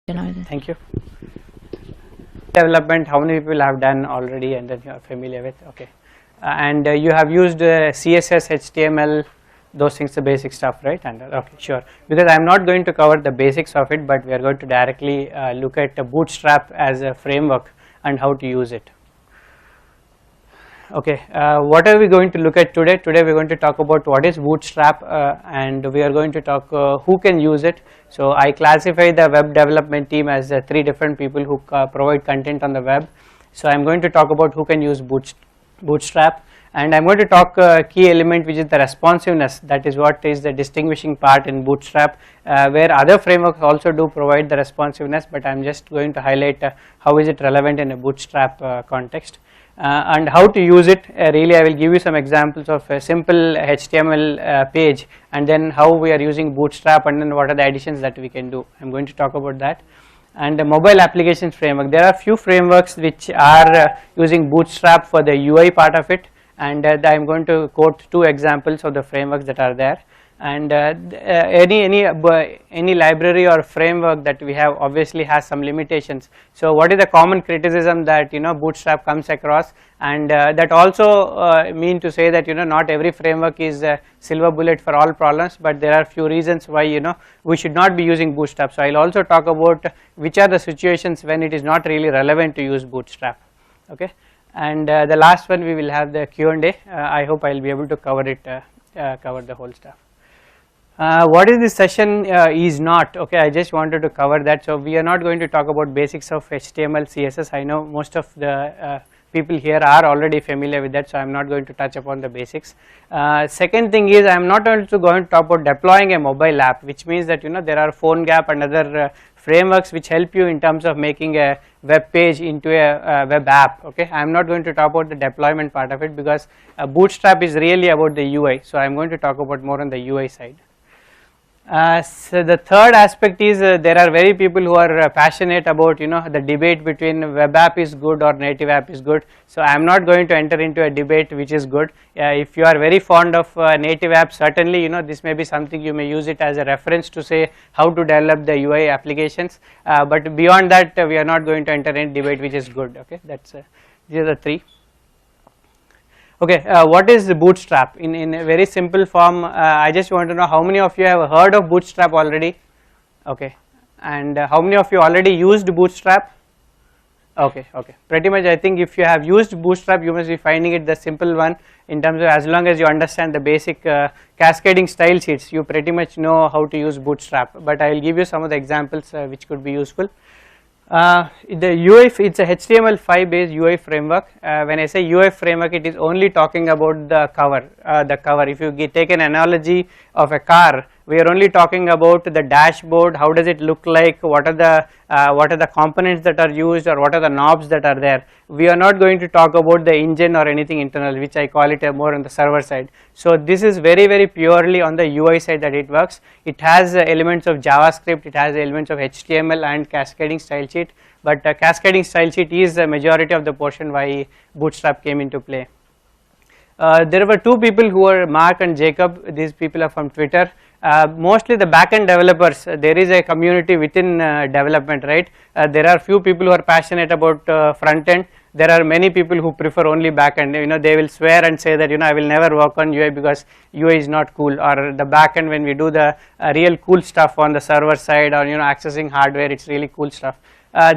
Thank you. Development, how many people have done already and then you are familiar with? Okay. And you have used CSS, HTML, those things, the basic stuff, right? And okay, sure. Because I am not going to cover the basics of it, but we are going to directly look at Bootstrap as a framework and how to use it. Okay, what are we going to look at today? Today we are going to talk about what is Bootstrap and we are going to talk who can use it. So I classify the web development team as 3 different people who provide content on the web. So I am going to talk about who can use Bootstrap, and I am going to talk key element, which is the responsiveness. That is what is the distinguishing part in Bootstrap, where other frameworks also do provide the responsiveness, but I am just going to highlight how is it relevant in a Bootstrap context. And how to use it. Really I will give you some examples of a simple HTML page, and then how we are using Bootstrap, and then what are the additions that we can do. I am going to talk about that. And the mobile applications framework, there are few frameworks which are using Bootstrap for the UI part of it, and I am going to quote 2 examples of the frameworks that are there. And any library or framework that we have obviously has some limitations. So what is the common criticism that Bootstrap comes across, and that also mean to say that not every framework is a silver bullet for all problems, but there are few reasons why we should not be using Bootstrap. So I will also talk about which are the situations when it is not really relevant to use Bootstrap. Okay, and the last one we will have the Q&A. I hope I will be able to cover it, cover the whole stuff. What is this session is not, okay, I just wanted to cover that. So we are not going to talk about basics of HTML, CSS. I know most of the people here are already familiar with that, so I am not going to touch upon the basics. Second thing is I am not also going to talk about deploying a mobile app, which means that there are PhoneGap and other frameworks which help you in terms of making a web page into a web app. Okay, I am not going to talk about the deployment part of it, because Bootstrap is really about the UI. So I am going to talk about more on the UI side. So the third aspect is there are very people who are passionate about the debate between web app is good or native app is good. So I am not going to enter into a debate which is good. If you are very fond of native app, certainly this may be something you may use it as a reference to say how to develop the UI applications, but beyond that we are not going to enter in debate which is good. Okay, that's these are the 3. Okay, what is the Bootstrap? In a very simple form, I just want to know how many of you have heard of Bootstrap already? Okay, and how many of you already used Bootstrap? Okay, pretty much I think if you have used Bootstrap, you must be finding it the simple one, in terms of as long as you understand the basic cascading style sheets, you pretty much know how to use Bootstrap. But I will give you some of the examples which could be useful. The UI, it's a HTML5 based UI framework. When I say UI framework, it is only talking about the cover. If you take an analogy of a car, we are only talking about the dashboard. How does it look like? What are the components that are used, or what are the knobs that are there? We are not going to talk about the engine or anything internal, which I call it more on the server side. So this is very purely on the UI side that it works. It has elements of JavaScript, it has elements of HTML and cascading style sheet, but cascading style sheet is the majority of the portion why Bootstrap came into play. There were 2 people who were Mark and Jacob. These people are from Twitter. Mostly the backend developers, there is a community within development, right? There are few people who are passionate about front end. There are many people who prefer only backend. They will swear and say that I will never work on UI because UI is not cool, or the backend when we do the real cool stuff on the server side, or accessing hardware, it's really cool stuff.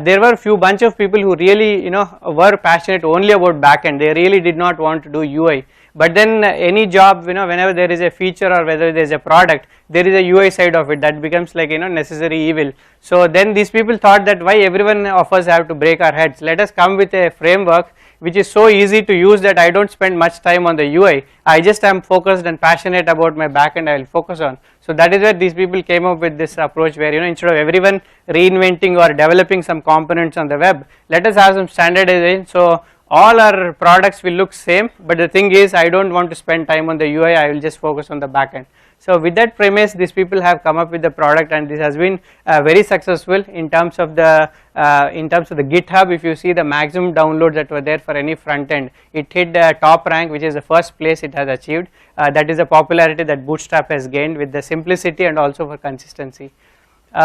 There were few bunch of people who really were passionate only about backend. They really did not want to do UI. But then any job, whenever there is a feature or whether there is a product, there is a UI side of it that becomes like necessary evil. So then these people thought that why everyone of us have to break our heads, let us come with a framework which is so easy to use that I don't spend much time on the UI. I just am focused and passionate about my backend I will focus on. So that is where these people came up with this approach, where instead of everyone reinventing or developing some components on the web, let us have some standardization. So all our products will look same, but the thing is I don't want to spend time on the UI, I will just focus on the backend. So with that premise, these people have come up with the product, and this has been very successful in terms of the GitHub. If you see the maximum downloads that were there for any front end, it hit the top rank, which is the first place it has achieved. That is the popularity that Bootstrap has gained with the simplicity and also for consistency.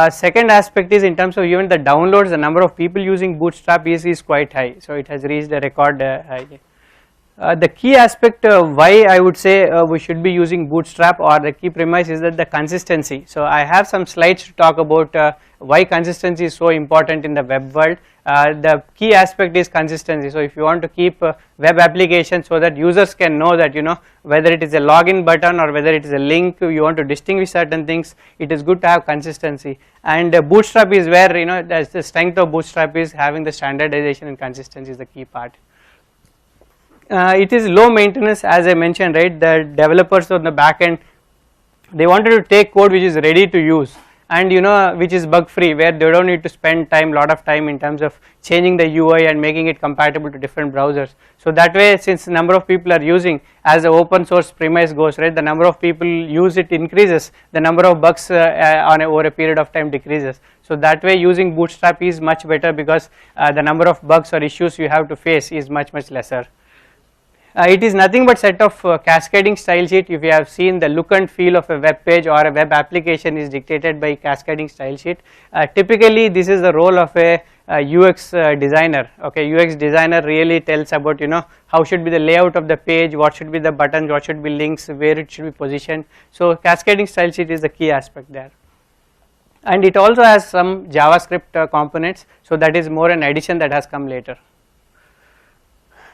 Second aspect is in terms of even the downloads, the number of people using Bootstrap is quite high, so it has reached a record high. The key aspect why I would say we should be using Bootstrap, or the key premise, is that the consistency. So I have some slides to talk about why consistency is so important in the web world. The key aspect is consistency. So if you want to keep web applications so that users can know that, you know, whether it is a login button or whether it is a link, you want to distinguish certain things, it is good to have consistency. And Bootstrap is where, you know, that's the strength of Bootstrap, is having the standardization, and consistency is the key part. It is low maintenance, as I mentioned, right? The developers on the back end, they wanted to take code which is ready to use, and you know, which is bug free, where they don't need to spend lot of time in terms of changing the UI and making it compatible to different browsers. So that way, since number of people are using, as the open source premise goes, right, the number of people use it increases, the number of bugs over a period of time decreases. So that way, using Bootstrap is much better, because the number of bugs or issues you have to face is much lesser. It is nothing but set of cascading style sheet. If you have seen, the look and feel of a web page or a web application is dictated by cascading style sheet. Typically, this is the role of a UX designer. Okay, UX designer really tells about, you know, how should be the layout of the page, what should be the buttons, what should be links, where it should be positioned. So cascading style sheet is the key aspect there. And it also has some JavaScript components. So that is more an addition that has come later.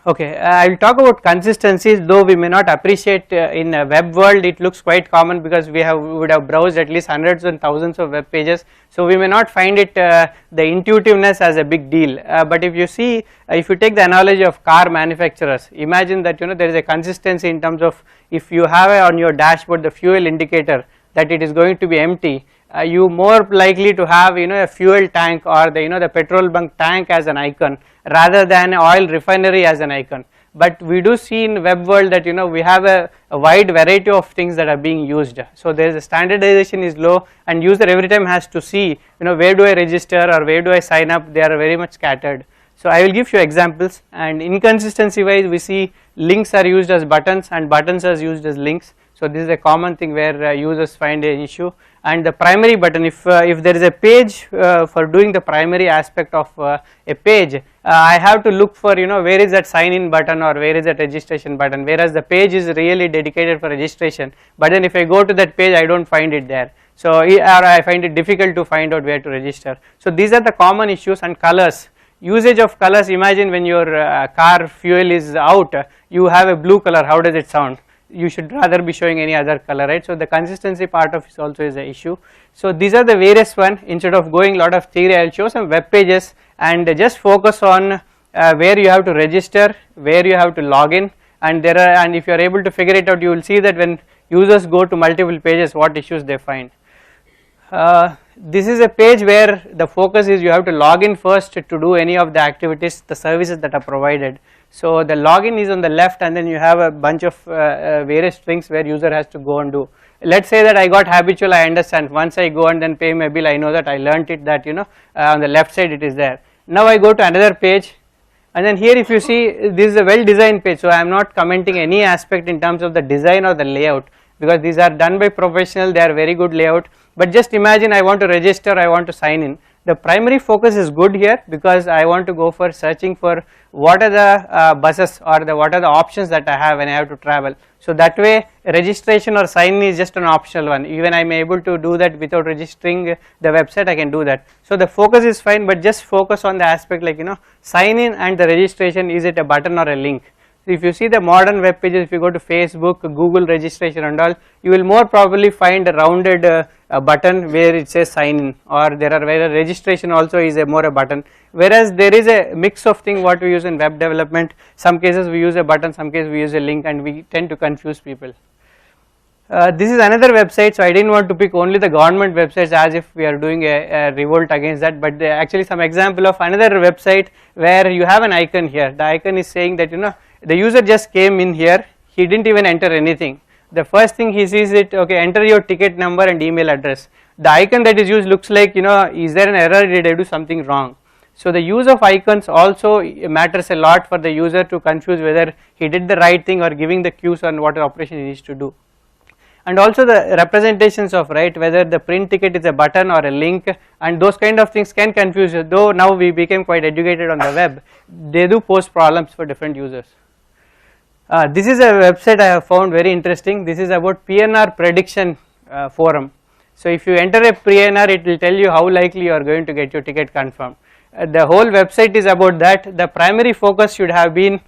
Okay, I will talk about consistencies, though we may not appreciate in a web world. It looks quite common, because we would have browsed at least hundreds and thousands of web pages, so we may not find it the intuitiveness as a big deal. But if you see, if you take the analogy of car manufacturers, imagine that, you know, there is a consistency in terms of, if you have on your dashboard the fuel indicator that it is going to be empty, you more likely to have, you know, a fuel tank or the, you know, the petrol bunk tank as an icon, rather than oil refinery as an icon. But we do see in web world that, you know, we have a wide variety of things that are being used. So there is a standardization is low, and user every time has to see, you know, where do I register or where do I sign up. They are very much scattered. So I will give you examples. And inconsistency wise, we see links are used as buttons and buttons are used as links. So this is a common thing where users find an issue. And the primary button, if there is a page for doing the primary aspect of a page, I have to look for, you know, where is that sign in button or where is that registration button, whereas the page is really dedicated for registration. But then if I go to that page, I don't find it there. So or I find it difficult to find out where to register. So these are the common issues. And colors, usage of colors, imagine when your car fuel is out, you have a blue color, how does it sound? You should rather be showing any other color, right? So the consistency part of it also is an issue. So these are the various one. Instead of going lot of theory, I will show some web pages and just focus on where you have to register, where you have to log in, and and if you are able to figure it out, you will see that when users go to multiple pages, what issues they find. This is a page where the focus is you have to log in first to do any of the activities, the services that are provided. So the login is on the left, and then you have a bunch of various things where user has to go and do. Let's say that I got habitual, I understand. Once I go and then pay my bill, I know that I learnt it, that, you know, on the left side it is there. Now I go to another page, and then here if you see, this is a well designed page. So I am not commenting any aspect in terms of the design or the layout, because these are done by professional, they are very good layout. But just imagine I want to register, I want to sign in. The primary focus is good here, because I want to go for searching for what are the buses or what are the options that I have when I have to travel. So that way registration or sign in is just an optional one. Even I am able to do that without registering the website, I can do that. So the focus is fine, but just focus on the aspect like, you know, sign in and the registration, is it a button or a link? So if you see the modern web pages, if you go to Facebook, Google registration and all, you will more probably find a rounded button where it says sign in, or there are where registration also is more a button, whereas there is a mix of thing what we use in web development. Some cases we use a button, some cases we use a link, and we tend to confuse people. This is another website, so I didn't want to pick only the government websites as if we are doing a revolt against that, but actually some example of another website where you have an icon here. The icon is saying that, you know, the user just came in here, he didn't even enter anything. The first thing he sees it, okay, enter your ticket number and email address. The icon that is used looks like, you know, is there an error, did I do something wrong? So the use of icons also matters a lot for the user to confuse whether he did the right thing or giving the cues on what operation he needs to do. and also the representations of, right, whether the print ticket is a button or a link, and those kind of things can confuse you, though now we became quite educated on the web, they do pose problems for different users. This is a website I have found very interesting. This is about PNR prediction forum. So if you enter a PNR, it will tell you how likely you are going to get your ticket confirmed. The whole website is about that. The primary focus should have been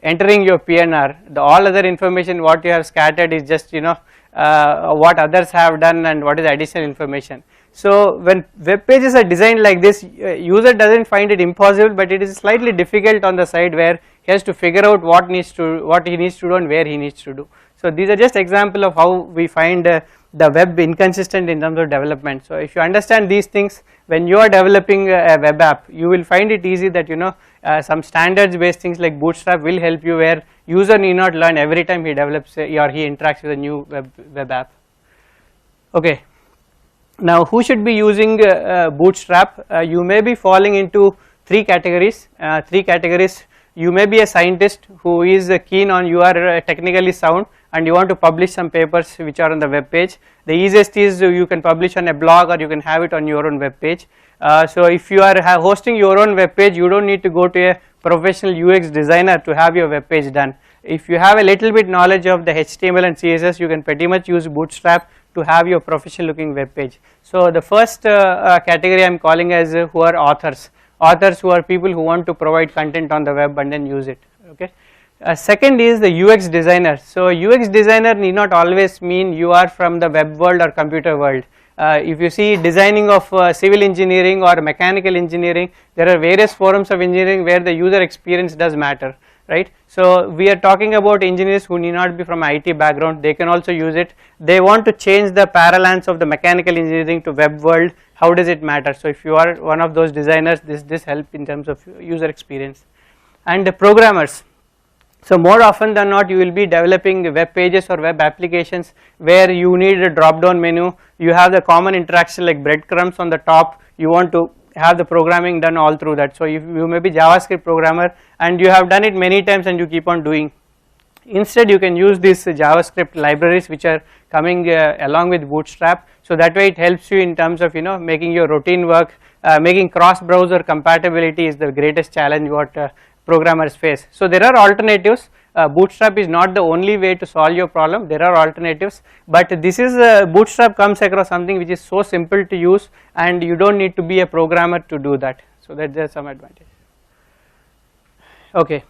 entering your PNR. The all other information what you have scattered is just, you know, what others have done and what is additional information. So when web pages are designed like this, user doesn't find it impossible, but it is slightly difficult on the side where he has to figure out what he needs to do and where he needs to do. So these are just example of how we find the web inconsistent in terms of development. So if you understand these things, when you are developing a web app, you will find it easy that, you know, some standards based things like Bootstrap will help you, where user need not learn every time he develops or he interacts with a new web app. Okay. Now who should be using Bootstrap? You may be falling into three categories. You may be a scientist who is keen on, you are technically sound and you want to publish some papers which are on the web page. The easiest is you can publish on a blog or you can have it on your own web page. So if you are hosting your own web page, you don't need to go to a professional UX designer to have your web page done. If you have a little bit knowledge of the HTML and CSS, you can pretty much use Bootstrap to have your professional looking web page. So the first category I am calling as who are authors who are people who want to provide content on the web and then use it. Okay. Second is the UX designer. So UX designer need not always mean you are from the web world or computer world. If you see designing of civil engineering or mechanical engineering, there are various forms of engineering where the user experience does matter, right? So we are talking about engineers who need not be from IT background, they can also use it. They want to change the parallels of the mechanical engineering to web world. How does it matter? So if you are one of those designers, this help in terms of user experience. And the programmers. So more often than not, you will be developing web pages or web applications where you need a drop down menu, you have the common interaction like breadcrumbs on the top, you want to have the programming done all through that. So if you may be JavaScript programmer and you have done it many times and you keep on doing. Instead you can use these JavaScript libraries which are coming along with Bootstrap, so that way it helps you in terms of, you know, making your routine work. Making cross browser compatibility is the greatest challenge what programmers face. So there are alternatives. Bootstrap is not the only way to solve your problem, there are alternatives, but this is Bootstrap comes across something which is so simple to use and you don't need to be a programmer to do that, so that there is some advantage. Okay,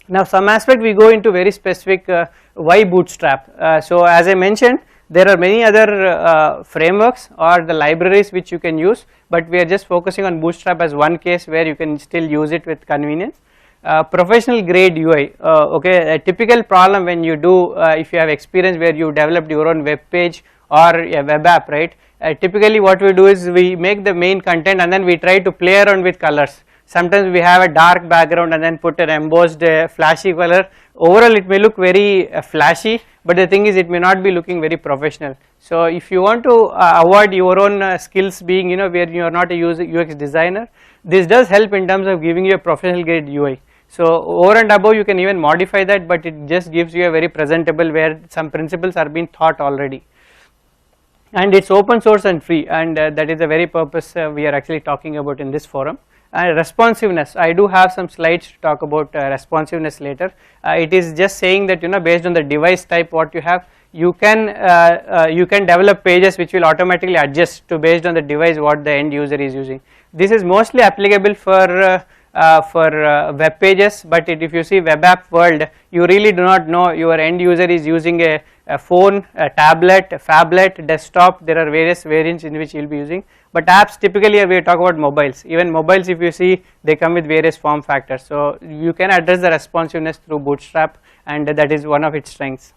now some aspect we go into very specific why Bootstrap. So as I mentioned, there are many other frameworks or the libraries which you can use, but we are just focusing on Bootstrap as one case where you can still use it with convenience. Professional grade UI, okay, a typical problem when you do, if you have experience where you developed your own web page or a web app, right, typically what we do is we make the main content and then we try to play around with colors. Sometimes we have a dark background and then put an embossed flashy color. Overall it may look very flashy, but the thing is it may not be looking very professional. So if you want to avoid your own skills being, you know, where you are not a UX designer, this does help in terms of giving you a professional grade UI. So over and above you can even modify that, but it just gives you a very presentable where some principles are being taught already. And it's open source and free, and that is the very purpose we are actually talking about in this forum. Responsiveness, I do have some slides to talk about responsiveness later. It is just saying that, you know, based on the device type what you have, you can develop pages which will automatically adjust to based on the device what the end user is using. This is mostly applicable for web pages, but if you see web app world, you really do not know your end user is using a phone, a tablet, a phablet, desktop. There are various variants in which you will be using, but apps typically we talk about mobiles. Even mobiles, if you see, they come with various form factors, so you can address the responsiveness through Bootstrap, and that is one of its strengths.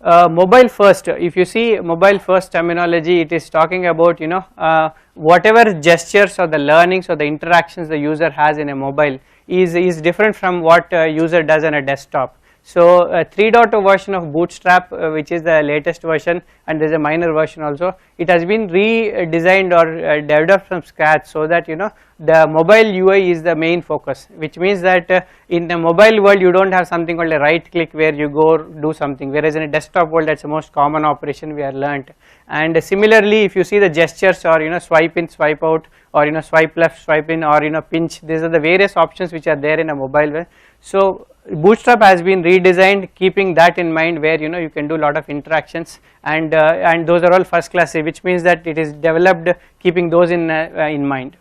Mobile first, if you see mobile first terminology, it is talking about, you know, whatever gestures or the learnings or the interactions the user has in a mobile is different from what user does on a desktop. So 3.0 version of Bootstrap, which is the latest version, and there is a minor version also, it has been redesigned or developed from scratch, so that the mobile UI is the main focus, which means that in the mobile world you don't have something called a right click where you go do something, whereas in a desktop world that's the most common operation we are learnt. And similarly, if you see the gestures, or swipe in, swipe out, or swipe left, swipe in, or pinch, these are the various options which are there in a mobile way. So Bootstrap has been redesigned keeping that in mind, where you can do a lot of interactions, and those are all first class, which means that it is developed keeping those in mind.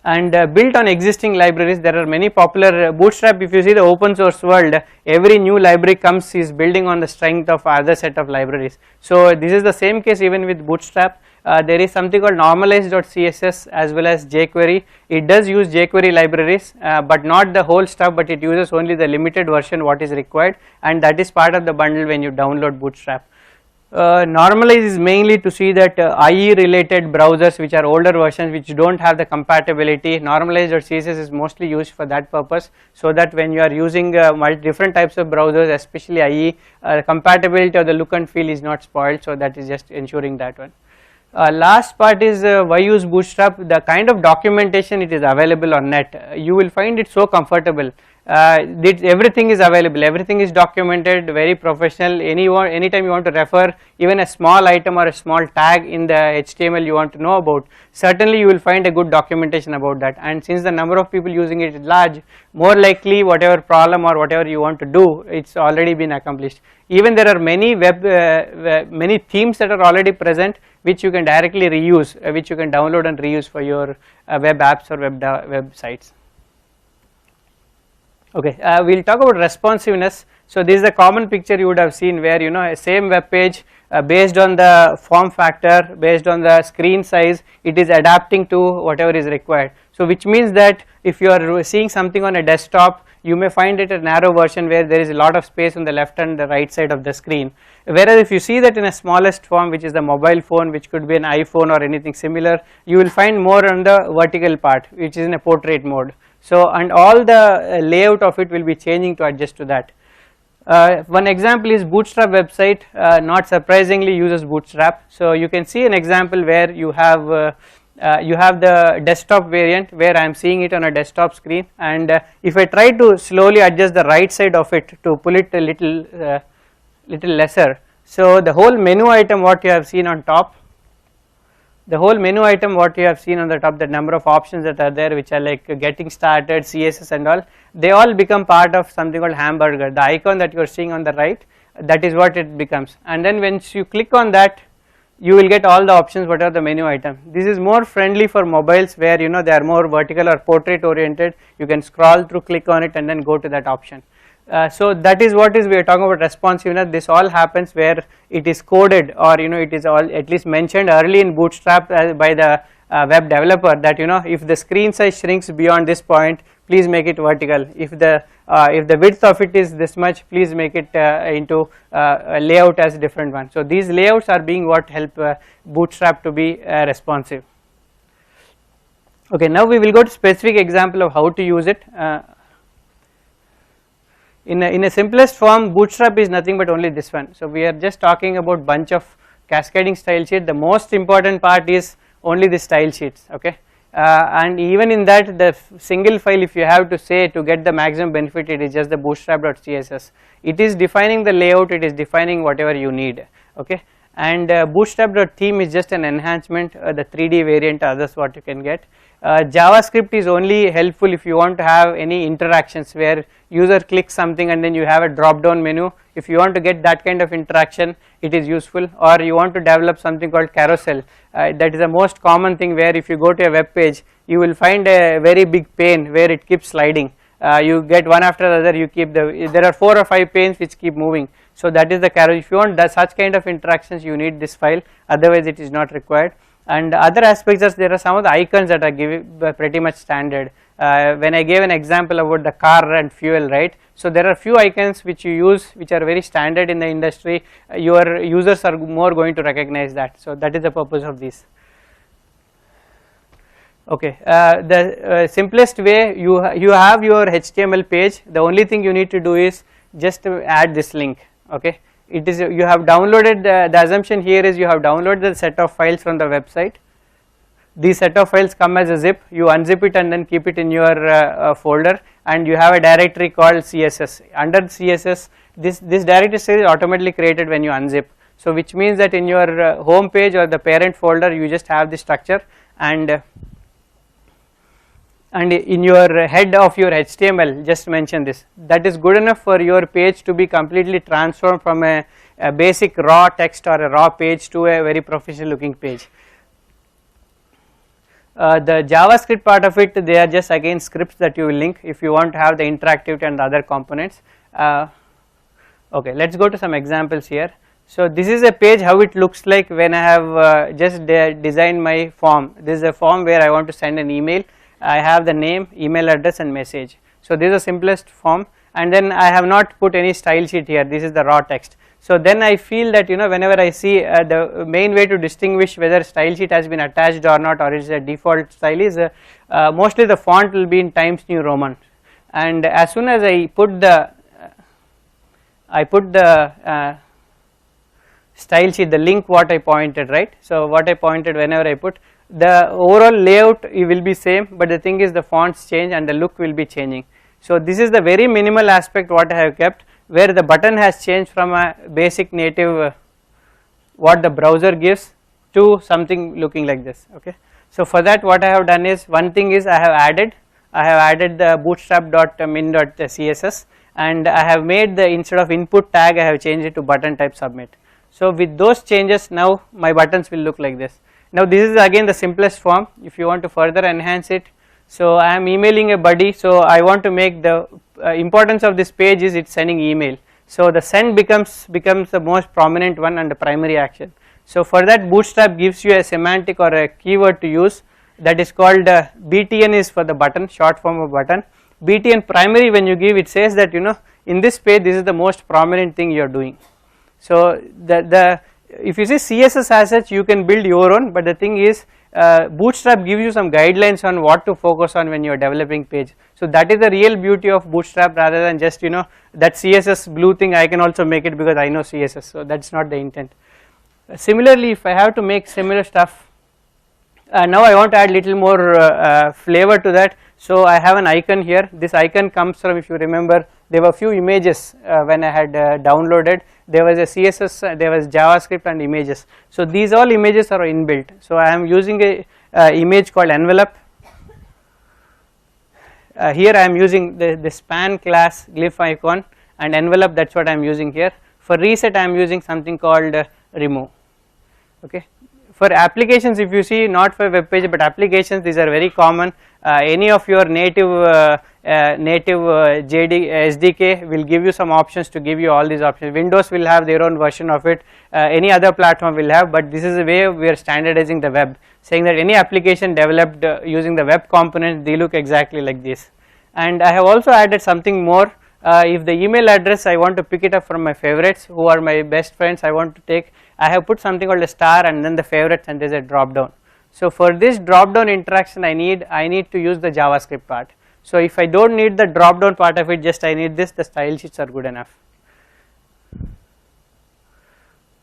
And built on existing libraries. There are many popular Bootstrap. If you see the open source world, every new library comes is building on the strength of other set of libraries. So this is the same case even with Bootstrap. There is something called normalize.css as well as jQuery. It does use jQuery libraries, but not the whole stuff, but it uses only the limited version what is required, and that is part of the bundle when you download Bootstrap. Normalize is mainly to see that IE related browsers which are older versions which don't have the compatibility. Normalize.css is mostly used for that purpose, so that when you are using different types of browsers, especially IE, compatibility of the look and feel is not spoiled, so that is just ensuring that one. Last part is why use Bootstrap. The kind of documentation it is available on net, you will find it so comfortable. Everything is available, everything is documented, very professional. Anytime you want to refer even a small item or a small tag in the HTML you want to know about, certainly you will find a good documentation about that. And since the number of people using it is large, more likely whatever problem or whatever you want to do, it's already been accomplished. Even there are many many themes that are already present which you can directly reuse, which you can download and reuse for your web apps or websites. Okay, we will talk about responsiveness. So this is a common picture you would have seen, where a same web page based on the form factor, based on the screen size, it is adapting to whatever is required. So which means that if you are seeing something on a desktop, you may find it a narrow version where there is a lot of space on the left and the right side of the screen, whereas if you see that in a smallest form, which is the mobile phone, which could be an iPhone or anything similar, you will find more on the vertical part, which is in a portrait mode. So and all the layout of it will be changing to adjust to that. One example is Bootstrap website, not surprisingly uses Bootstrap. So you can see an example where you have the desktop variant, where I am seeing it on a desktop screen, and if I try to slowly adjust the right side of it to pull it a little lesser, so the whole menu item what you have seen on top, the number of options that are there, which are like getting started, CSS and all, they all become part of something called hamburger. The icon that you are seeing on the right, that is what it becomes, and then once you click on that, you will get all the options what are the menu item. This is more friendly for mobiles, where they are more vertical or portrait oriented. You can scroll through, click on it, and then go to that option. So that is what we are talking about responsiveness. This all happens where it is coded, or it is all at least mentioned early in Bootstrap by the web developer, that if the screen size shrinks beyond this point, please make it vertical. If the width of it is this much, please make it into a layout as a different one. So these layouts are being what help Bootstrap to be responsive. Okay, now we will go to specific example of how to use it. In a simplest form, Bootstrap is nothing but only this one. So we are just talking about bunch of cascading style sheet. The most important part is only the style sheets, okay, and even in that, the single file, if you have to say to get the maximum benefit, it is just the bootstrap.css. It is defining the layout, it is defining whatever you need, okay, and bootstrap.theme is just an enhancement, the 3D variant, others what you can get. JavaScript is only helpful if you want to have any interactions where user clicks something and then you have a drop down menu. If you want to get that kind of interaction, it is useful. Or you want to develop something called carousel, that is the most common thing, where if you go to a web page, you will find a very big pane where it keeps sliding. You get one after the other, you keep there are 4 or 5 panes which keep moving. So that is the carousel. If you want such kind of interactions, you need this file, otherwise it is not required. And other aspects are, there are some of the icons that are pretty much standard. When I gave an example about the car and fuel, right, so there are few icons which you use which are very standard in the industry. Your users are more going to recognize that, so that is the purpose of this. Okay, the simplest way, you have your HTML page. The only thing you need to do is just add this link. Okay, it is you have downloaded the assumption here is you have downloaded the set of files from the website. These set of files come as a zip, you unzip it and then keep it in your folder, and you have a directory called CSS. Under CSS, this directory is automatically created when you unzip. So which means that in your home page or the parent folder you just have the structure, and in your head of your HTML just mention this. That is good enough for your page to be completely transformed from a basic raw text or a raw page to a very professional looking page. The JavaScript part of it, they are just again scripts that you will link if you want to have the interactivity and the other components. Okay, let's go to some examples here. So this is a page how it looks like when I have just designed my form. This is a form where I want to send an email. I have the name, email address and message. So this is the simplest form, and then I have not put any style sheet here. This is the raw text. So then I feel that whenever I see the main way to distinguish whether style sheet has been attached or not, or is a default style, is mostly the font will be in Times New Roman, and as soon as I put the style sheet, the link what I pointed, right? So what I pointed, whenever I put, the overall layout it will be same, but the thing is the fonts change and the look will be changing. So this is the very minimal aspect what I have kept, where the button has changed from a basic native what the browser gives to something looking like this. Okay, so for that what I have done is, one thing is I have added the bootstrap.min.css, and I have made the, instead of input tag, I have changed it to button type submit. So with those changes, now my buttons will look like this. Now this is again the simplest form. If you want to further enhance it, so I am emailing a buddy, so I want to make the importance of this page is it's sending email. So the send becomes the most prominent one and the primary action. So for that, Bootstrap gives you a semantic or a keyword to use, that is called BTN is for the button, short form of button. BTN primary, when you give, it says that in this page this is the most prominent thing you are doing. So if you see CSS as such, you can build your own, but the thing is Bootstrap gives you some guidelines on what to focus on when you are developing page. So that is the real beauty of Bootstrap, rather than just that CSS blue thing I can also make it because I know CSS. So that's not the intent. Similarly, if I have to make similar stuff, now I want to add little more flavor to that. So I have an icon here. This icon comes from, if you remember, there were few images when I had downloaded. There was a CSS, there was JavaScript and images. So these all images are inbuilt. So I am using a image called envelope. Here I am using the span class glyph icon, and envelope, that's what I am using here. For reset I am using something called remove. Okay. For applications, if you see, not for web page but applications, these are very common. Any of your native SDK will give you some options to give you all these options. Windows will have their own version of it, any other platform will have, but this is the way we are standardizing the web, saying that any application developed using the web component, they look exactly like this. And I have also added something more. If the email address I want to pick it up from my favorites, who are my best friends, I want to take, I have put something called a star and then the favorites, and there is a drop down. So for this drop down interaction I need to use the JavaScript part. So if I don't need the drop down part of it, just I need this, the style sheets are good enough.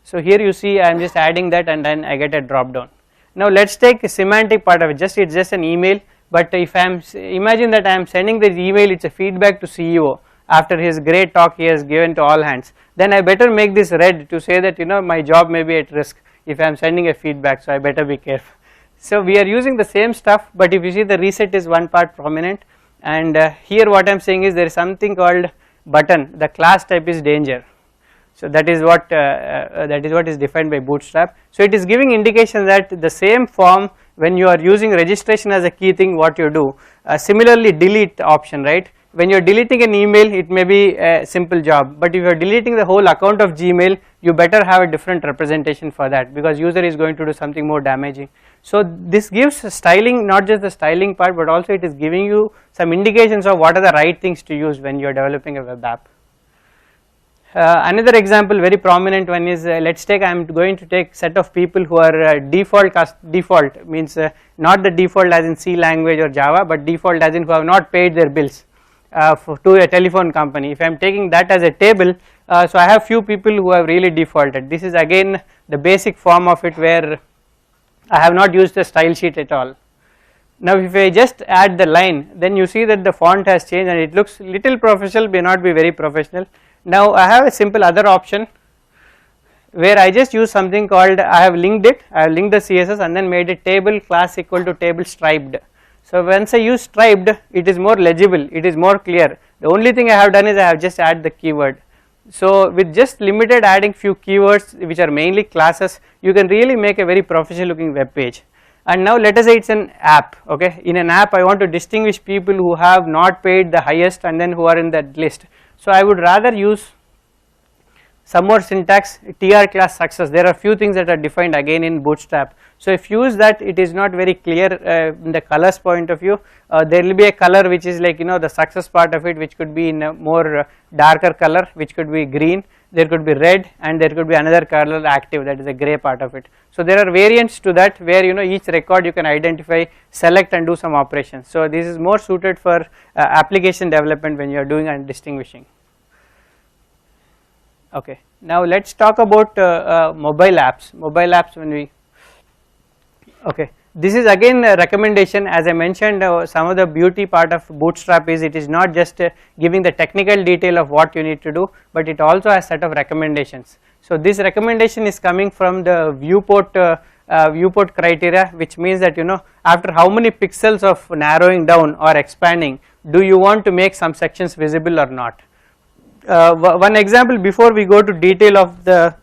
So here you see I am just adding that and then I get a drop down. Now let's take a semantic part of it. It's just an email, but if I am, imagine that I am sending this email, it's a feedback to CEO after his great talk he has given to all hands. Then I better make this red to say that my job may be at risk if I am sending a feedback, so I better be careful. So we are using the same stuff, but if you see the reset is one part prominent, and here what I am saying is there is something called button, the class type is danger. So that is what is defined by Bootstrap. So it is giving indication that the same form, when you are using registration as a key thing, what you do, similarly delete option, right? When you are deleting an email, it may be a simple job, but if you are deleting the whole account of Gmail, you better have a different representation for that, because user is going to do something more damaging. So this gives styling, not just the styling part, but also it is giving you some indications of what are the right things to use when you are developing a web app. Another example, very prominent one is, let's take, I am going to take set of people who are default means not the default as in C language or Java, but default as in who have not paid their bills. to a telephone company. If I am taking that as a table, so I have few people who have really defaulted. This is again the basic form of it where I have not used the style sheet at all. Now if I just add the line, then you see that the font has changed and it looks little professional, may not be very professional. Now I have a simple other option where I just use something called, I have linked it, I have linked the CSS and then made it table class equal to table striped. So once I use striped, it is more legible, it is more clear. The only thing I have done is I have just add the keyword. So with just limited adding few keywords which are mainly classes, you can really make a very professional looking web page. And now let us say it's an app, okay. In an app I want to distinguish people who have not paid the highest and then who are in that list. So I would rather use some more syntax, tr class success. There are few things that are defined again in Bootstrap. So if you use that, it is not very clear in the colors point of view. There will be a color which is like, you know, the success part of it, which could be in a more darker color, which could be green, there could be red, and there could be another color active, that is a gray part of it. So there are variants to that where, you know, each record you can identify, select and do some operations. So this is more suited for application development when you are doing and distinguishing. Okay, now let us talk about mobile apps. Mobile apps, when we, okay, this is again a recommendation. As I mentioned, some of the beauty part of Bootstrap is it is not just giving the technical detail of what you need to do, but it also has set of recommendations. So this recommendation is coming from the viewport criteria, which means that, you know, after how many pixels of narrowing down or expanding do you want to make some sections visible or not. One example before we go to detail of the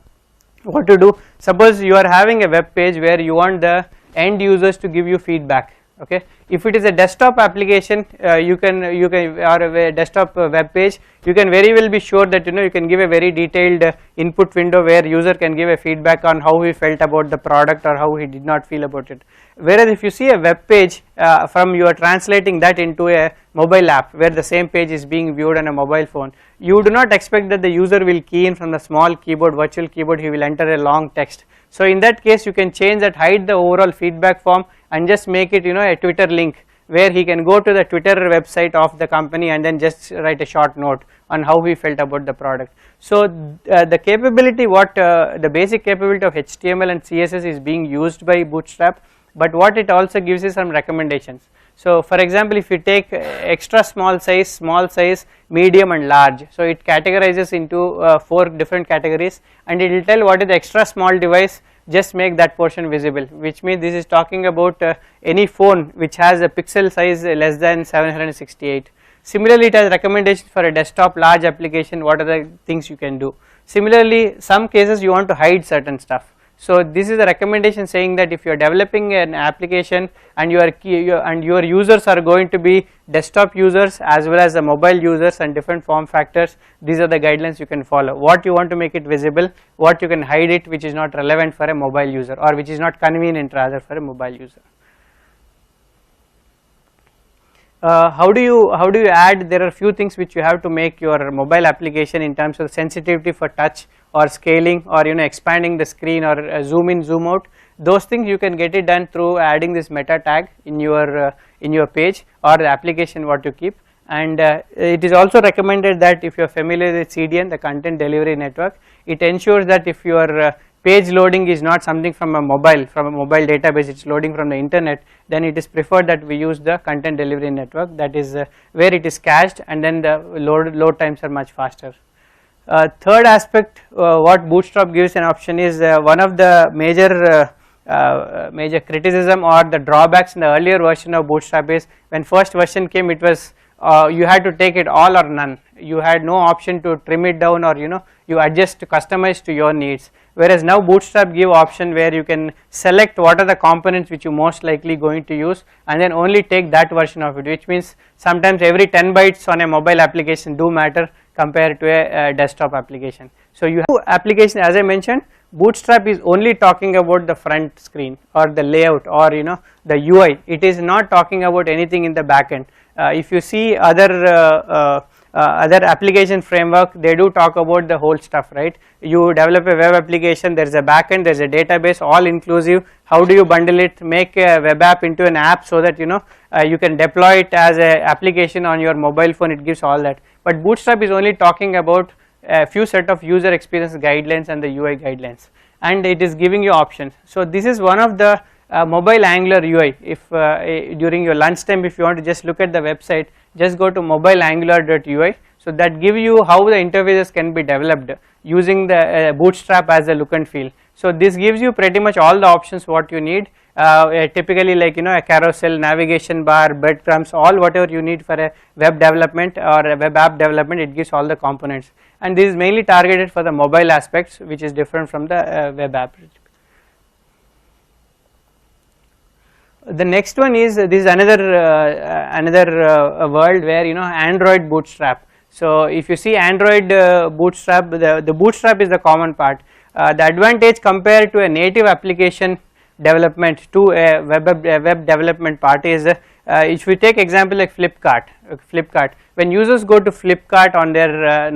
what to do. Suppose you are having a web page where you want the end users to give you feedback, okay. If it is a desktop application, you can or a desktop web page, you can very well be sure that, you know, you can give a very detailed input window where user can give a feedback on how he felt about the product or how he did not feel about it. Whereas if you see a web page from, you are translating that into a mobile app where the same page is being viewed on a mobile phone, you do not expect that the user will key in from the small keyboard, virtual keyboard, he will enter a long text. So in that case you can change that, hide the overall feedback form and just make it, you know, a Twitter link where he can go to the Twitter website of the company and then just write a short note on how he felt about the product. So the capability, what the basic capability of HTML and CSS is being used by Bootstrap, but what it also gives is some recommendations. So for example, if you take extra small size, medium and large, so it categorizes into 4 different categories and it will tell what is the extra small device, just make that portion visible, which means this is talking about any phone which has a pixel size less than 768. Similarly, it has recommendations for a desktop large application, what are the things you can do. Similarly, some cases you want to hide certain stuff. So this is a recommendation saying that if you are developing an application and your users are going to be desktop users as well as the mobile users and different form factors, these are the guidelines you can follow. What you want to make it visible, what you can hide it which is not relevant for a mobile user or which is not convenient rather for a mobile user. How do you add? There are few things which you have to make your mobile application in terms of sensitivity for touch or scaling or, you know, expanding the screen or zoom in, zoom out. Those things you can get it done through adding this meta tag in your page or the application what you keep. And it is also recommended that if you are familiar with CDN, the content delivery network, it ensures that if your page loading is not something from a mobile database, it's loading from the internet, then it is preferred that we use the content delivery network, that is where it is cached and then the load times are much faster. Third aspect, what Bootstrap gives an option is one of the major criticism or the drawbacks in the earlier version of Bootstrap is when first version came, it was you had to take it all or none. You had no option to trim it down or, you know, you adjust to customize to your needs. Whereas now Bootstrap give option where you can select what are the components which you most likely going to use and then only take that version of it, which means sometimes every 10 bytes on a mobile application do matter compared to a desktop application. So you have application, as I mentioned, Bootstrap is only talking about the front screen or the layout or, you know, the UI. It is not talking about anything in the back end. If you see other other application framework, they do talk about the whole stuff, right? You develop a web application, there is a backend, there is a database, all inclusive. How do you bundle it, make a web app into an app so that you can deploy it as a application on your mobile phone? It gives all that. But Bootstrap is only talking about a few set of user experience guidelines and the UI guidelines, and it is giving you options. So this is one of the mobile Angular UI. If during your lunchtime, if you want to just look at the website, just go to mobileangular.ui. So that give you how the interfaces can be developed using the Bootstrap as a look and feel. So this gives you pretty much all the options what you need, typically like a carousel, navigation bar, breadcrumbs, all whatever you need for a web development or a web app development, it gives all the components. And this is mainly targeted for the mobile aspects, which is different from the web app. The next one is, this is another world where Android Bootstrap. So if you see Android Bootstrap, the Bootstrap is the common part. The advantage compared to a native application development to a web development part is, if we take example like Flipkart, when users go to Flipkart on their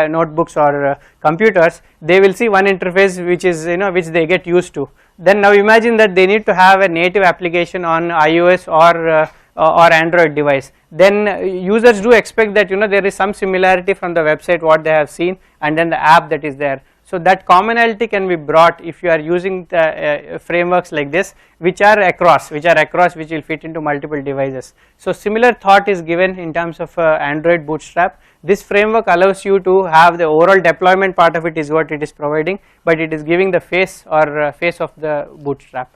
notebooks or computers, they will see one interface which is which they get used to. Then now imagine that they need to have a native application on iOS or Android device. Then users do expect that there is some similarity from the website what they have seen and then the app that is there. So that commonality can be brought if you are using the frameworks like this, which are across, which will fit into multiple devices. So similar thought is given in terms of Android Bootstrap. This framework allows you to have the overall deployment part of it is what it is providing, but it is giving the face or face of the Bootstrap.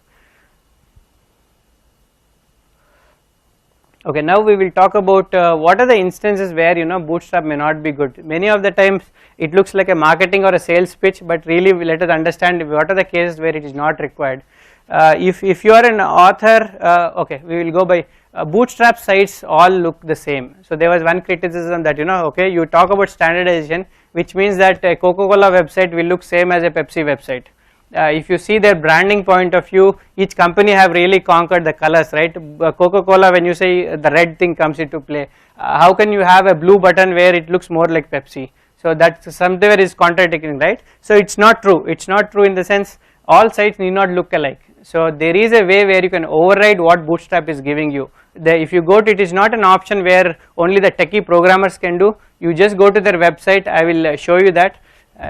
Okay, now we will talk about what are the instances where Bootstrap may not be good. Many of the times it looks like a marketing or a sales pitch, but really let us understand what are the cases where it is not required. If you are an author, okay, we will go by Bootstrap sites all look the same. So there was one criticism that okay, you talk about standardization, which means that a Coca-Cola website will look same as a Pepsi website. If you see their branding point of view, each company have really conquered the colors, right? Coca-Cola, when you say the red thing comes into play, how can you have a blue button where it looks more like Pepsi? So that somewhere is contradicting, right? So it's not true. It's not true in the sense all sites need not look alike. So there is a way where you can override what Bootstrap is giving you. If you go to it is not an option where only the techie programmers can do. You just go to their website. I will show you that.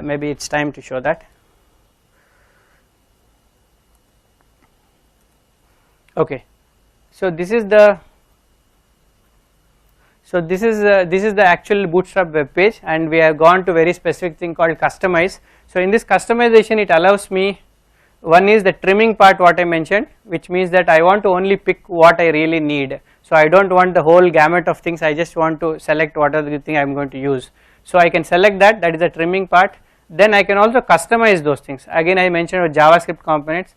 Maybe it's time to show that. Okay, so this is the actual Bootstrap web page, and we have gone to very specific thing called customize. So in this customization, it allows me, one is the trimming part what I mentioned, which means that I want to only pick what I really need. So I don't want the whole gamut of things, I just want to select what are the thing I am going to use. So I can select that is the trimming part. Then I can also customize those things. Again I mentioned with JavaScript components.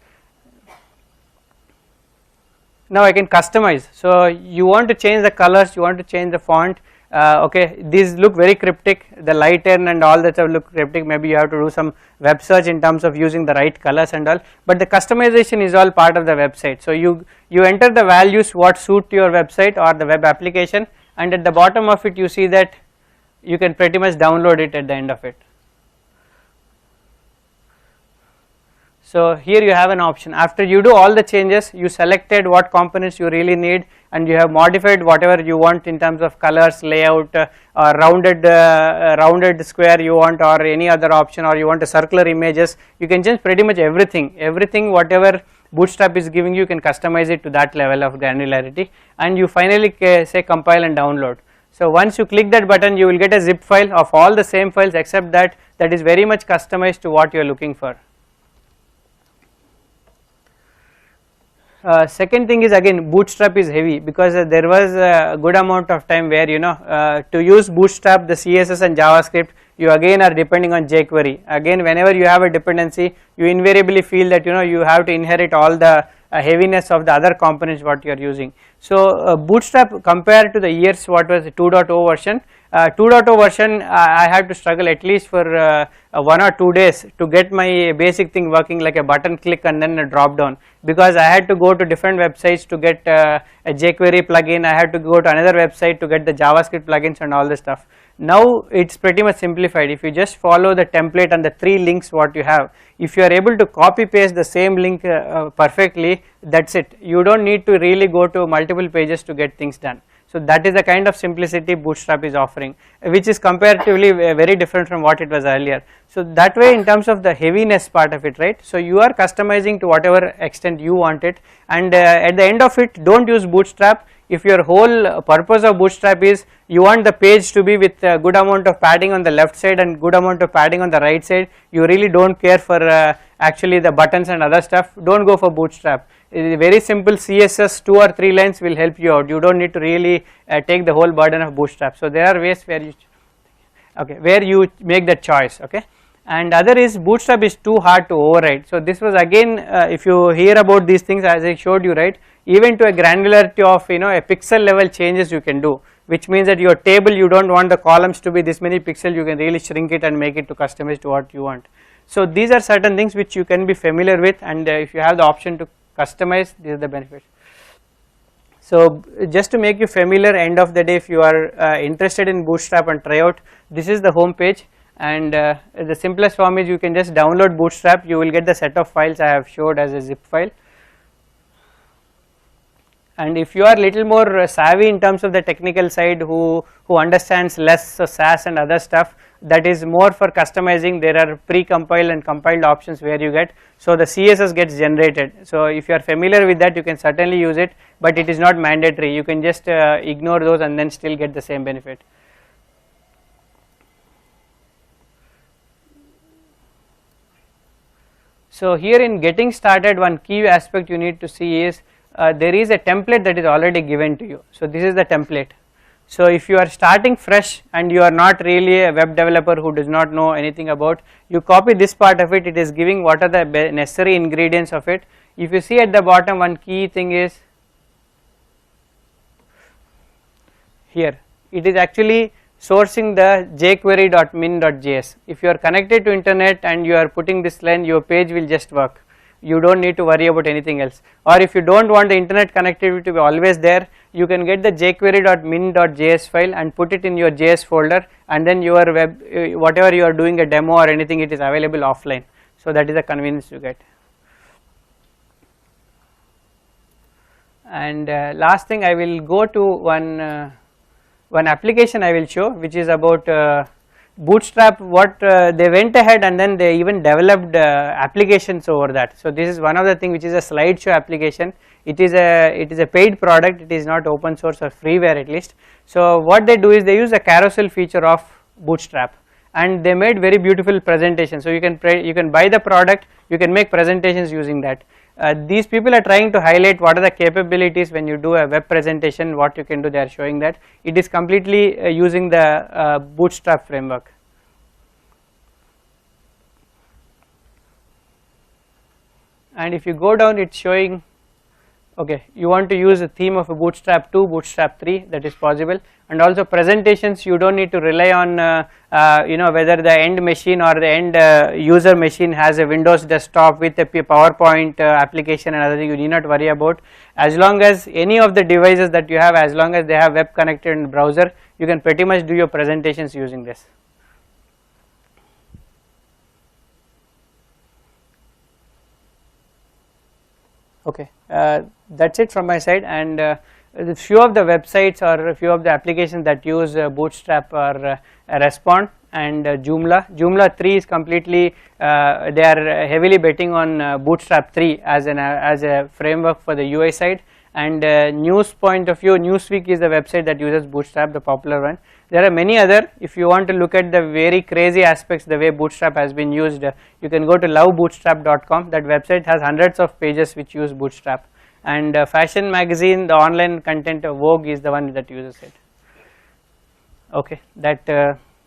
Now I can customize. So you want to change the colors, you want to change the font. Okay, these look very cryptic, the lighten and all that stuff look cryptic. Maybe you have to do some web search in terms of using the right colors and all, but the customization is all part of the website. So you enter the values what suit your website or the web application, and at the bottom of it you see that you can pretty much download it at the end of it. So here you have an option. After you do all the changes, you selected what components you really need, and you have modified whatever you want in terms of colors, layout, or rounded square you want, or any other option, or you want a circular images. You can change pretty much everything whatever Bootstrap is giving you can customize it to that level of granularity, and you finally say compile and download. So once you click that button, you will get a zip file of all the same files except that is very much customized to what you are looking for. Second thing is, again, Bootstrap is heavy because there was a good amount of time where to use Bootstrap, the CSS and JavaScript, you again are depending on jQuery. Again, whenever you have a dependency, you invariably feel that you have to inherit all the heaviness of the other components what you are using. So Bootstrap compared to the years what was the 2.0 version, 2.0 version I had to struggle at least for 1 or 2 days to get my basic thing working, like a button click and then a drop down, because I had to go to different websites to get a jQuery plugin, I had to go to another website to get the JavaScript plugins and all this stuff. Now it's pretty much simplified. If you just follow the template and the 3 links what you have, if you are able to copy paste the same link perfectly, that's it. You don't need to really go to multiple pages to get things done. So that is the kind of simplicity Bootstrap is offering, which is comparatively very different from what it was earlier. So that way, in terms of the heaviness part of it, right, so you are customizing to whatever extent you want it, and at the end of it, don't use Bootstrap if your whole purpose of Bootstrap is you want the page to be with a good amount of padding on the left side and good amount of padding on the right side, you really don't care for actually the buttons and other stuff, don't go for Bootstrap. It is very simple CSS, 2 or 3 lines will help you out. You don't need to really take the whole burden of Bootstrap. So there are ways where you make that choice, okay. And other is Bootstrap is too hard to override. So this was again, if you hear about these things as I showed you, right, even to a granularity of a pixel level changes you can do, which means that your table, you don't want the columns to be this many pixels, you can really shrink it and make it to customize to what you want. So these are certain things which you can be familiar with, and if you have the option to customize, this is the benefit. So just to make you familiar, end of the day, if you are interested in Bootstrap and try out, this is the home page, and the simplest form is you can just download Bootstrap. You will get the set of files I have showed as a zip file. And if you are little more savvy in terms of the technical side, who understands less SAS and other stuff, that is more for customizing. There are pre-compiled and compiled options where you get, so the CSS gets generated. So if you are familiar with that, you can certainly use it, but it is not mandatory. You can just ignore those and then still get the same benefit. So here in getting started, one key aspect you need to see is there is a template that is already given to you. So this is the template. So if you are starting fresh and you are not really a web developer who does not know anything about, you copy this part of it, it is giving what are the necessary ingredients of it. If you see at the bottom, one key thing is here, it is actually sourcing the jQuery.min.js. If you are connected to internet and you are putting this line, your page will just work. You don't need to worry about anything else. Or if you don't want the internet connectivity to be always there, you can get the jQuery.min.js file and put it in your JS folder, and then your web, whatever you are doing a demo or anything, it is available offline. So that is the convenience you get. And last thing, I will go to one application I will show, which is about Bootstrap. What they went ahead and then they even developed applications over that. So this is one of the thing which is a slideshow application. It is a paid product. It is not open source or freeware at least. So what they do is they use the carousel feature of Bootstrap, and they made very beautiful presentations. So you can buy the product, you can make presentations using that. These people are trying to highlight what are the capabilities when you do a web presentation, what you can do. They are showing that it is completely using the Bootstrap framework. And if you go down, it's showing, okay, you want to use the theme of a Bootstrap 2, Bootstrap 3, that is possible. And also presentations, you don't need to rely on whether the end machine or the end user machine has a Windows desktop with a PowerPoint application and other thing. You need not worry about. As long as any of the devices that you have, as long as they have web connected in browser, you can pretty much do your presentations using this. Okay, that's it from my side. And a few of the websites or a few of the applications that use Bootstrap are Respond and Joomla. Joomla 3 is completely, they are heavily betting on Bootstrap 3 as a framework for the UI side. And news point of view, Newsweek is the website that uses Bootstrap, the popular one. There are many other. If you want to look at the very crazy aspects, the way Bootstrap has been used, you can go to lovebootstrap.com. That website has hundreds of pages which use Bootstrap. And fashion magazine, the online content of Vogue is the one that uses it. Okay, that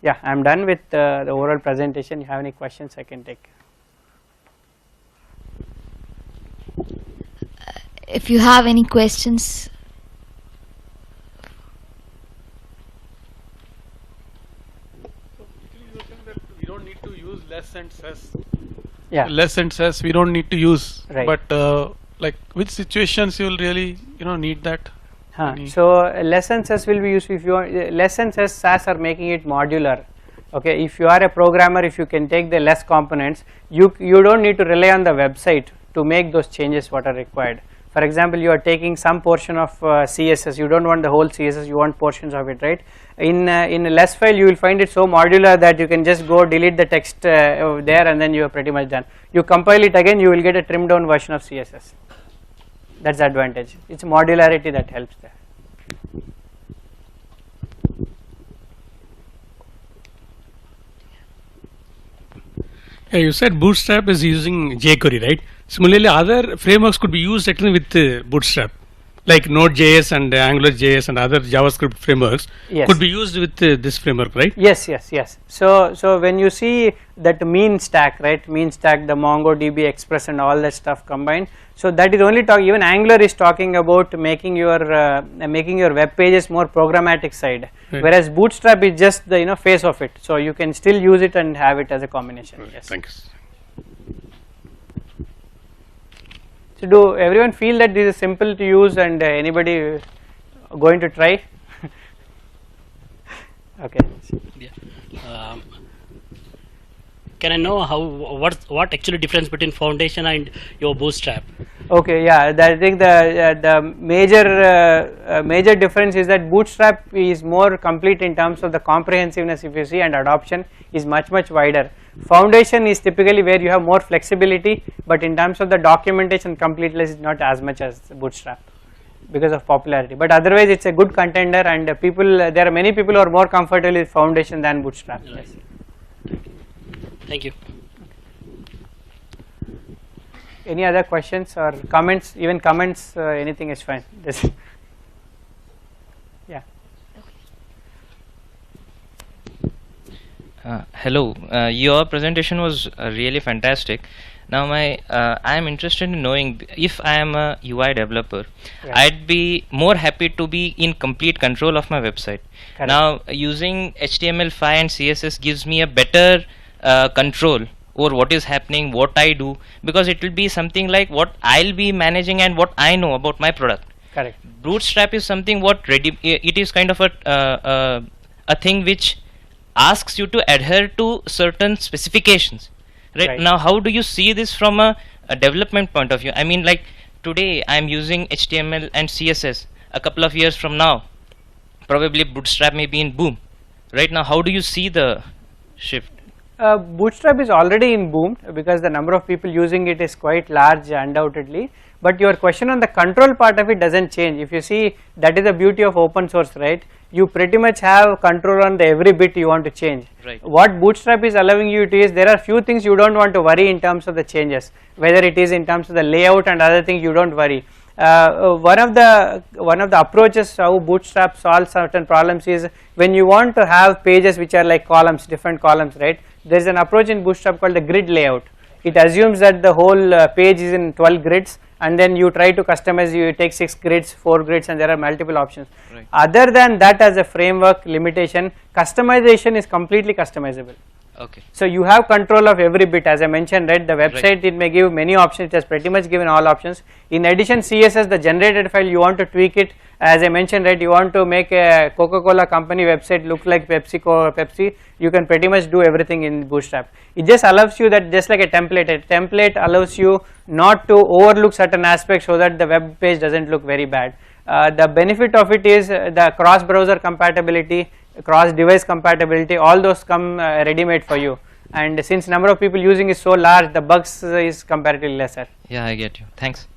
yeah, I am done with the overall presentation. If you have any questions, I can take. if you have any questions. We don't need to use less and says. Yeah. Less and says we don't need to use. Right. But like which situations you will really need that? So less and says will be used if you want. Less and says SAS are making it modular. Okay, if you are a programmer, if you can take the less components, you don't need to rely on the website to make those changes what are required. For example, you are taking some portion of CSS, you don't want the whole CSS, you want portions of it, right? In a less file, you will find it so modular that you can just go delete the text there and then you are pretty much done. You compile it again, you will get a trimmed down version of CSS. That's the advantage. It's modularity that helps there. Yeah, you said Bootstrap is using jQuery, right? Similarly, other frameworks could be used actually with Bootstrap, like Node.js and AngularJS and other JavaScript frameworks could be used with this framework, right? Yes. So when you see that mean stack, right? Mean stack, the MongoDB, Express, and all that stuff combined. So that is only talking. Even Angular is talking about making your web pages more programmatic side, right. Whereas Bootstrap is just the face of it. So you can still use it and have it as a combination. Right. Yes. Thanks. So do everyone feel that this is simple to use and anybody going to try? Okay. Yeah. Can I know what actually difference between Foundation and your Bootstrap? Okay, yeah. I think the major difference is that Bootstrap is more complete in terms of the comprehensiveness, if you see, and adoption is much wider. Foundation is typically where you have more flexibility, but in terms of the documentation completeness is not as much as Bootstrap because of popularity. But otherwise, it's a good contender, and there are many people who are more comfortable with Foundation than Bootstrap. Right. Yes. Thank you. Any other questions or comments? Even comments, anything is fine. Yeah. Hello, your presentation was really fantastic. Now I am interested in knowing if I am a UI developer, right. I'd be more happy to be in complete control of my website. Correct. Now using HTML5 and CSS gives me a better control over what is happening, what I do, because it will be something like what I'll be managing and what I know about my product. Correct. Bootstrap is something it is kind of a thing which asks you to adhere to certain specifications, right? Now how do you see this from a development point of view? I mean, like today I'm using HTML and CSS. A couple of years from now probably Bootstrap may be in boom. Right now, how do you see the shift? Bootstrap is already in boom because the number of people using it is quite large undoubtedly, but your question on the control part of it doesn't change. If you see, that is the beauty of open source, right? You pretty much have control on the every bit you want to change. Right. What Bootstrap is allowing you to is there are few things you don't want to worry in terms of the changes, whether it is in terms of the layout and other things you don't worry. One of the approaches how Bootstrap solves certain problems is when you want to have pages which are like columns, different columns, right? There is an approach in Bootstrap called the grid layout. It assumes that the whole page is in 12 grids, and then you try to customize. You take 6 grids, 4 grids, and there are multiple options. Right. Other than that, as a framework limitation, customization is completely customizable. Okay. So you have control of every bit, as I mentioned, right? The website, it may give many options. It has pretty much given all options. In addition, CSS, the generated file, you want to tweak it. As I mentioned, right, you want to make a Coca-Cola company website look like Pepsi. You can pretty much do everything in Bootstrap. It just allows you that, just like a template. A template allows you not to overlook certain aspects so that the web page doesn't look very bad. The benefit of it is the cross-browser compatibility, cross-device compatibility, all those come ready-made for you. And since number of people using is so large, the bugs is comparatively lesser. Yeah, I get you. Thanks.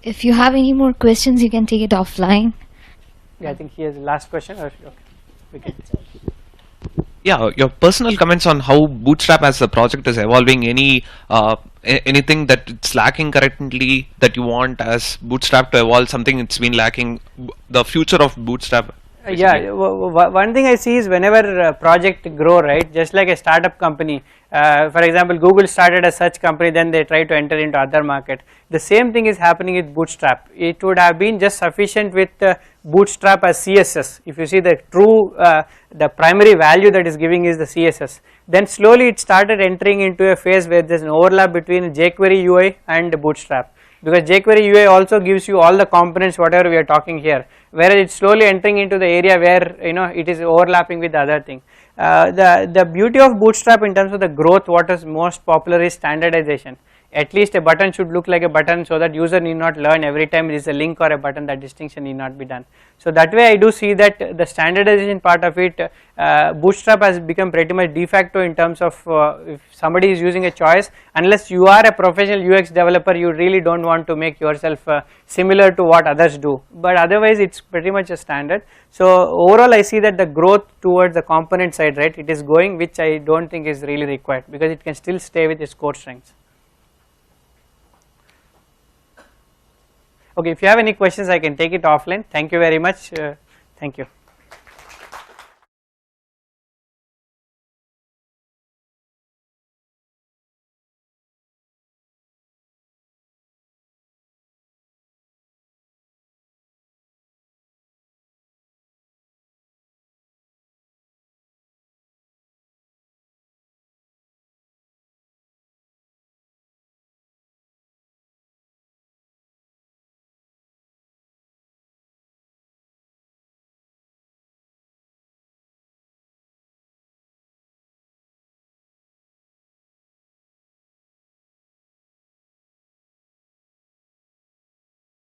If you have any more questions, you can take it offline. Yeah, I think he has the last question. Or, okay, we can. Yeah, your personal comments on how Bootstrap as a project is evolving. Anything that it's lacking currently that you want as Bootstrap to evolve, something it's been lacking, the future of Bootstrap. Yeah, one thing I see is whenever project grow, right, just like a startup company, for example Google started a search company, then they try to enter into other market. The same thing is happening with Bootstrap. It would have been just sufficient with Bootstrap as CSS. If you see the true the primary value that is giving is the CSS, then slowly it started entering into a phase where there is an overlap between jQuery UI and Bootstrap, because jQuery UI also gives you all the components whatever we are talking here, whereas it's slowly entering into the area where it is overlapping with the other thing. The beauty of Bootstrap in terms of the growth, what is most popular is standardization. At least a button should look like a button, so that user need not learn every time it is a link or a button, that distinction need not be done. So that way I do see that the standardization part of it, Bootstrap has become pretty much de facto in terms of if somebody is using a choice, unless you are a professional UX developer, you really don't want to make yourself similar to what others do, but otherwise it's pretty much a standard. So overall I see that the growth towards the component side, right, it is going, which I don't think is really required, because it can still stay with its core strengths. Okay, if you have any questions I can take it offline. Thank you very much. Thank you.